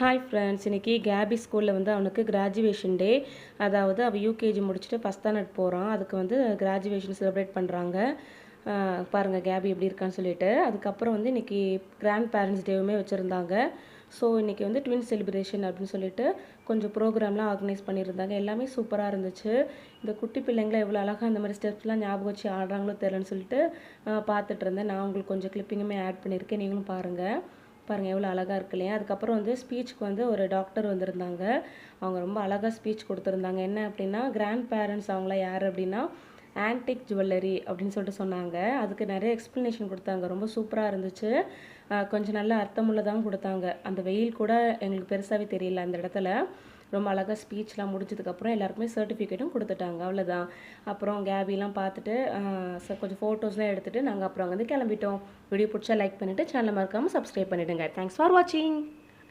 Hi friends, இன்றைக்கி KP ஸ்கூலில் வந்து அவனுக்கு கிராஜுவேஷன் டே. அதாவது அவள் யூகேஜி முடிச்சுட்டு ஃபஸ்ட் ஸ்டாண்டர்ட் போகிறான். அதுக்கு வந்து கிராஜுவேஷன் செலிப்ரேட் பண்ணுறாங்க. பாருங்கள் கேபி எப்படி இருக்கான்னு சொல்லிட்டு. அதுக்கப்புறம் வந்து இன்றைக்கி கிராண்ட் பேரண்ட்ஸ் டேவுமே வச்சுருந்தாங்க. ஸோ இன்றைக்கி வந்து ட்வின் செலிப்ரேஷன் அப்படின்னு சொல்லிட்டு கொஞ்சம் ப்ரோக்ராம்லாம் ஆர்கனைஸ் பண்ணியிருந்தாங்க. எல்லாமே சூப்பராக இருந்துச்சு. இந்த குட்டி பிள்ளைங்களை எவ்வளோ அழகாக அந்த மாதிரி ஸ்டெப்ஸ்லாம் ஞாபகம் வச்சு ஆடுறாங்களோ தெரிலன்னு சொல்லிட்டு பார்த்துட்டு இருந்தேன். நான் உங்களுக்கு கொஞ்சம் கிளிப்பிங்குமே ஆட் பண்ணியிருக்கேன், நீங்களும் பாருங்கள். எவ்வளோ அழகாக இருக்கு இல்லையா. அதுக்கப்புறம் வந்து ஸ்பீச்சுக்கு வந்து ஒரு டாக்டர் வந்திருந்தாங்க. அவங்க ரொம்ப அழகாக ஸ்பீச் கொடுத்துருந்தாங்க. என்ன அப்படின்னா, கிராண்ட் பேரண்ட்ஸ் அவங்கள யார் அப்படின்னா ஆன்டிக் ஜுவல்லரி அப்படின்னு சொல்லிட்டு சொன்னாங்க. அதுக்கு நிறைய எக்ஸ்ப்ளனேஷன் கொடுத்தாங்க. ரொம்ப சூப்பராக இருந்துச்சு. கொஞ்சம் நல்ல அர்த்தமுள்ளதாகவும் கொடுத்தாங்க. அந்த வெயில் கூட எங்களுக்கு பெருசாகவே தெரியல அந்த இடத்துல. ரொம்ப அழகாக ஸ்பீச்லாம் முடிச்சதுக்கப்புறம் எல்லாருக்குமே சர்டிஃபிகேட்டும் கொடுத்துட்டாங்க. அவ்வளோதான். அப்புறம் கேபிலாம் பார்த்துட்டு கொஞ்சம் ஃபோட்டோஸ்லாம் எடுத்துகிட்டு நாங்கள் அப்புறம் வந்து கிளம்பிட்டோம். வீடியோ பிடிச்சா லைக் பண்ணிவிட்டு சேனலை மறக்காமல் சப்ஸ்கிரைப் பண்ணிவிடுங்க. தேங்க்ஸ் ஃபார் வாட்சிங்.